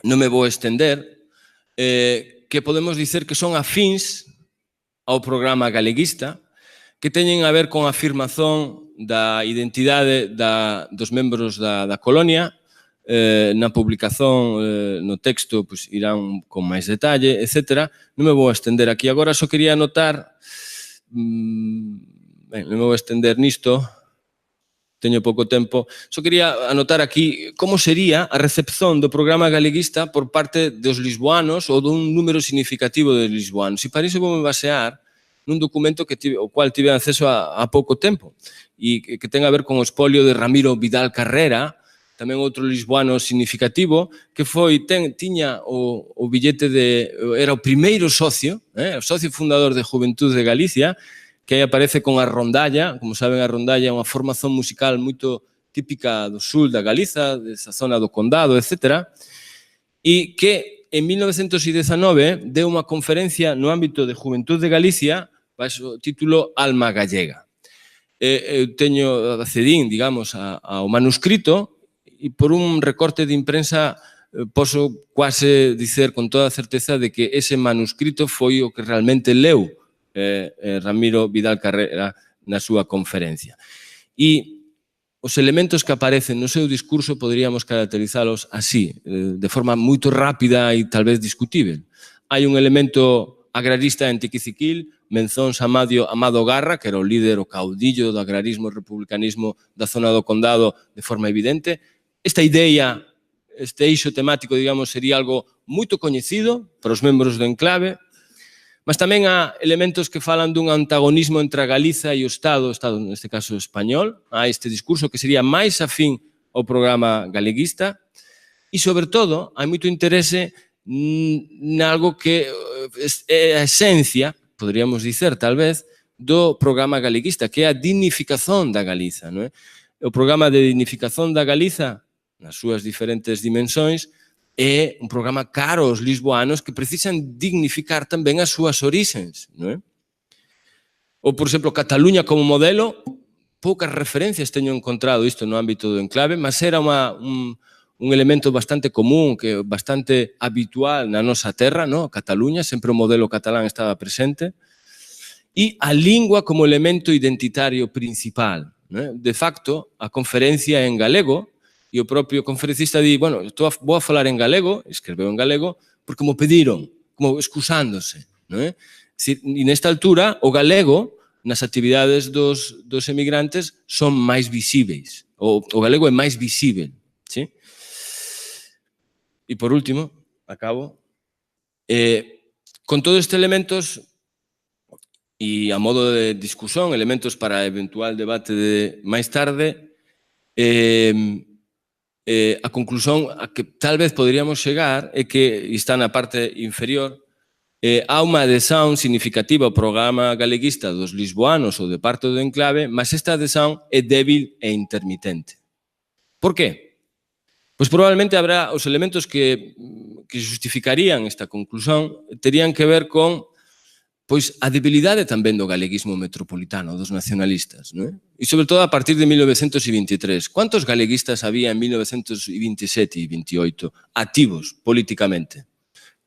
non me vou estender, que podemos dicer que son afíns ao programa galeguista, que teñen a ver con a afirmación da identidade dos membros da colonia. Na publicación, no texto, irán con máis detalle, etc. Non me vou estender aquí agora, só quería anotar, non me vou estender nisto, teño pouco tempo. Só quería anotar aquí como sería a recepción do programa galeguista por parte dos lisboanos ou dun número significativo de lisboanos. E para iso vou me basear nun documento o cual tive acceso a pouco tempo e que ten a ver con o espolio de Ramiro Vidal Carrera, tamén outro lisboano significativo, que tiña o billete era o primeiro socio, o socio fundador de Juventude de Galicia, que aí aparece con a rondalla. Como saben, a rondalla é unha formación musical moito típica do sul da Galiza, desa zona do Condado, etc. E que en 1919 deu unha conferencia no ámbito de Juventude de Galicia baixo o título Alma Gallega. Eu accedín, digamos, ao manuscrito e por un recorte de imprensa poso quase dicer con toda a certeza de que ese manuscrito foi o que realmente leu Ramiro Vidal Carrera na súa conferencia. E os elementos que aparecen no seu discurso poderíamos caracterizalos así, de forma moito rápida e tal vez discutível. Hai un elemento agrarista antiquiciquil, menzóns a Amado Garra, que era o líder, o caudillo do agrarismo e republicanismo da zona do Condado de forma evidente. Esta idea, este eixo temático, digamos, sería algo moito coñecido para os membros do enclave, mas tamén há elementos que falan dun antagonismo entre a Galiza e o Estado neste caso español, há este discurso que sería máis afín ao programa galeguista e, sobre todo, hai moito interese nalgo que é a esencia, poderíamos dicer, tal vez, do programa galeguista, que é a dignificación da Galiza. O programa de dignificación da Galiza, nas súas diferentes dimensões, é un programa caro aos lisboanos que precisan dignificar tamén as súas orixens. Ou, por exemplo, Cataluña como modelo, poucas referencias teño encontrado isto no ámbito do enclave, mas era un elemento bastante común, que bastante habitual na nosa terra, Cataluña, sempre o modelo catalán estaba presente, e a lingua como elemento identitario principal. De facto, a conferencia en galego, e o propio conferencista di, bueno, vou a falar en galego, escreveu en galego, porque mo pediron, como excusándose. E nesta altura, o galego, nas actividades dos emigrantes, son máis visíveis. O galego é máis visível. E por último, acabo, con todos estes elementos e a modo de discusión, elementos para eventual debate de máis tarde, a conclusión a que tal vez poderíamos chegar é que, e está na parte inferior, há unha adhesión significativa ao programa galeguista dos lisboanos ou de parte do enclave, mas esta adhesión é débil e intermitente. Por qué? Pois probablemente habrá os elementos que justificarían esta conclusión terían que ver con a debilidade tamén do galeguismo metropolitano, dos nacionalistas. E sobre todo a partir de 1923. Quantos galeguistas había en 1927 e 28 activos políticamente?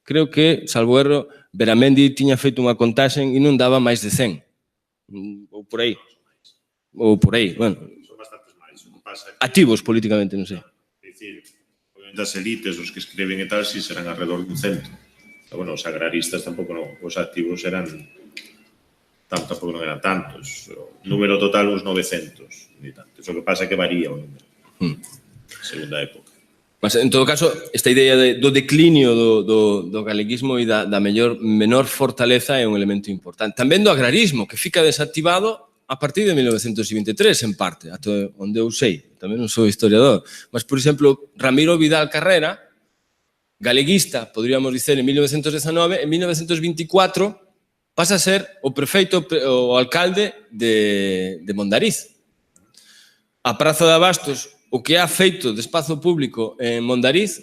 Creo que, salvo erro, Beramendi tiña feito unha contaxe e non daba máis de 100. Ou por aí. Bueno. Son bastantes máis. Activos políticamente, non sei. É dicir, obviamente as elites, os que escriben e tal, si serán alrededor dun cento. Bueno, os agraristas tampouco non, os activos eran tampouco non eran tantos. O número total uns 900, ni tantos. O que pasa é que varía o número. Segunda época. Mas, en todo caso, esta idea do declinio do galeguismo e da menor fortaleza é un elemento importante. Tamén do agrarismo, que fica desactivado a partir de 1923, en parte, até onde eu sei. Tamén non sou historiador. Mas, por exemplo, Ramiro Vidal Carrera, galeguista, podríamos dicer, en 1919, en 1924 pasa a ser o prefeito, o alcalde de Mondariz. A Praza de Abastos, o que ha feito de espazo público en Mondariz,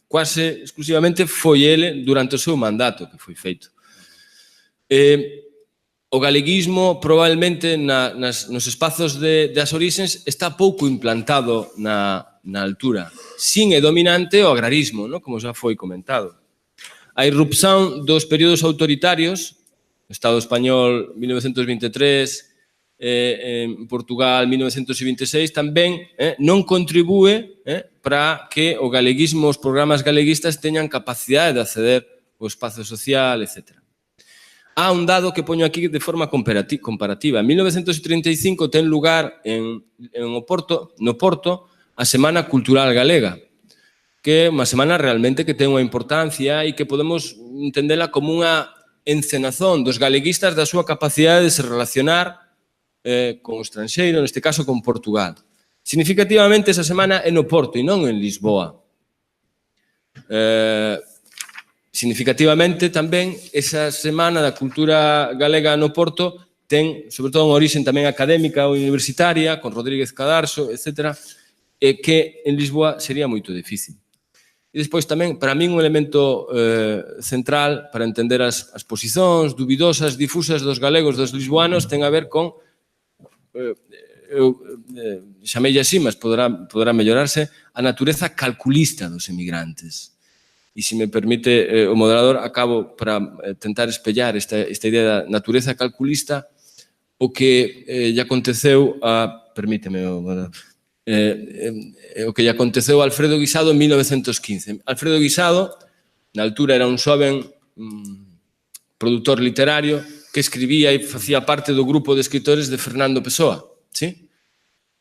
quase exclusivamente foi ele durante o seu mandato que foi feito. O galeguismo, probablemente, nos espazos das orixens, está pouco implantado na altura. Sin é dominante o agrarismo, como xa foi comentado. A irrupción dos períodos autoritarios, Estado español 1923, en Portugal 1926, tamén non contribúe para que o galeguismo, os programas galeguistas teñan capacidade de acceder ao espazo social, etc. há un dado que poño aquí de forma comparativa. En 1935 ten lugar no Porto a Semana Cultural Galega, que é unha semana realmente que ten unha importancia e que podemos entendela como unha encenazón dos galeguistas da súa capacidade de se relacionar con o estranxeiro, neste caso con Portugal. Significativamente esa semana é no Porto e non en Lisboa. Significativamente tamén esa semana da cultura galega no Porto ten, sobre todo, unha orixe tamén académica ou universitaria, con Rodríguez Cadarso, etc., que en Lisboa sería moito difícil. E despois tamén, para min, un elemento central para entender as posicións dubidosas, difusas dos galegos, dos lisboanos, ten a ver con, chamei así, mas poderá mellorarse, a natureza calculista dos emigrantes. E se me permite o moderador, acabo para tentar espellar esta idea da natureza calculista o que lle aconteceu a... Permíteme, o que lle aconteceu a Alfredo Guisado en 1915. Alfredo Guisado, na altura, era un xoven produtor literario que escribía e facía parte do grupo de escritores de Fernando Pessoa. ¿Sí?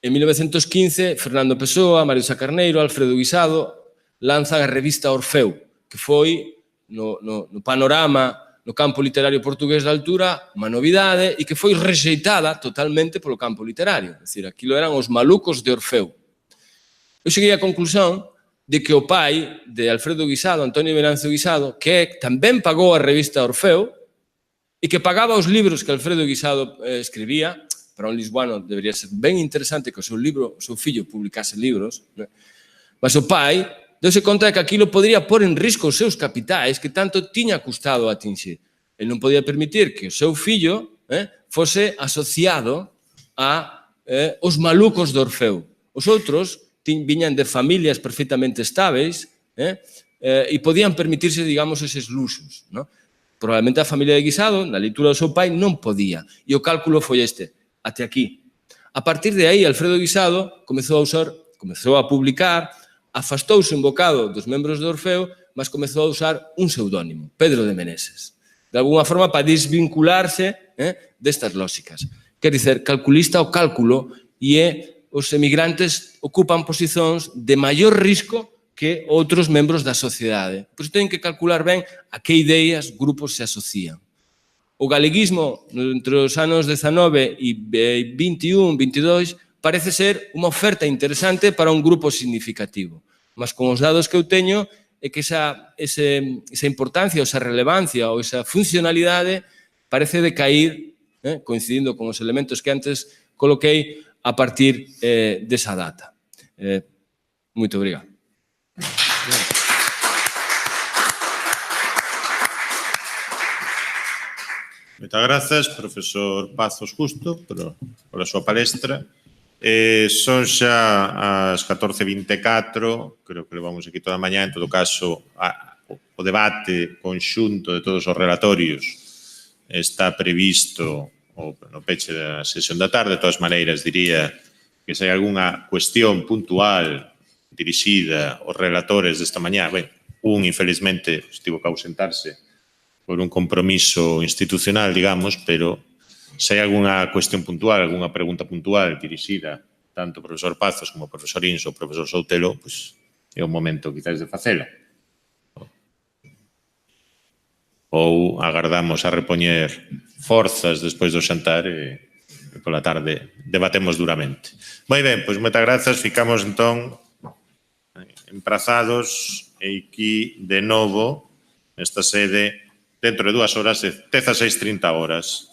En 1915, Fernando Pessoa, Mario Sacarneiro, Alfredo Guisado lanzan a revista Orfeu, que foi no panorama, no campo literario portugués da altura, unha novidade e que foi rexeitada totalmente polo campo literario. É dicir, aquilo eran os malucos de Orfeu. Eu cheguei á conclusión de que o pai de Alfredo Guisado, Antonio Venancio Guisado, que tamén pagou a revista Orfeu e que pagaba os libros que Alfredo Guisado escribía, para un lisboano debería ser ben interesante que o seu fillo publicase libros, mas o pai deuse conta de que aquilo podría pôr en risco os seus capitais que tanto tiña custado atinxir. Ele non podía permitir que o seu fillo fose asociado a os malucos de Orfeu. Os outros viñan de familias perfectamente estáveis e podían permitirse, digamos, eses luxos. Probablemente a familia de Guisado, na leitura do seu pai, non podía. E o cálculo foi este, até aquí. A partir de aí, Alfredo Guisado comezou a publicar, afastouse un bocado dos membros de Orfeu, mas comezou a usar un pseudónimo, Pedro de Meneses, de alguna forma para desvincularse destas lóxicas. Quer dizer, calculista o cálculo e os emigrantes ocupan posicións de maior risco que outros membros da sociedade. Por iso teñen que calcular ben a que ideas, grupos se asocian. O galeguismo entre os anos 19 e 21, 22, parece ser unha oferta interesante para un grupo significativo. Mas con os dados que eu teño é que esa importancia, esa relevancia ou esa funcionalidade parece decair, coincidindo con os elementos que antes coloquei, a partir desa data. Moito obrigado. Moitas grazas, profesor Pazos Justo, pola súa palestra. Son xa as 14:24, creo que levamos aquí toda a mañá, en todo caso, o debate conxunto de todos os relatorios está previsto no peche da sesión da tarde. De todas maneiras, diría que se hai algunha cuestión puntual dirixida aos relatores desta mañá, un, infelizmente, estivo que ausentarse por un compromiso institucional, digamos, pero se hai algunha cuestión puntual, algunha pregunta puntual dirixida tanto ao profesor Pazos como ao profesor Inso ou ao profesor Soutelo, pois é o momento quizás de facela. Ou agardamos a repoñer forzas despois do xantar e pola tarde debatemos duramente. Moi ben, pois moitas grazas, ficamos entón emprazados aquí de novo nesta sede dentro de 2 horas, 16:30 horas,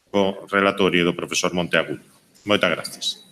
co relatorio do profesor Monteagudo. Moitas grazas.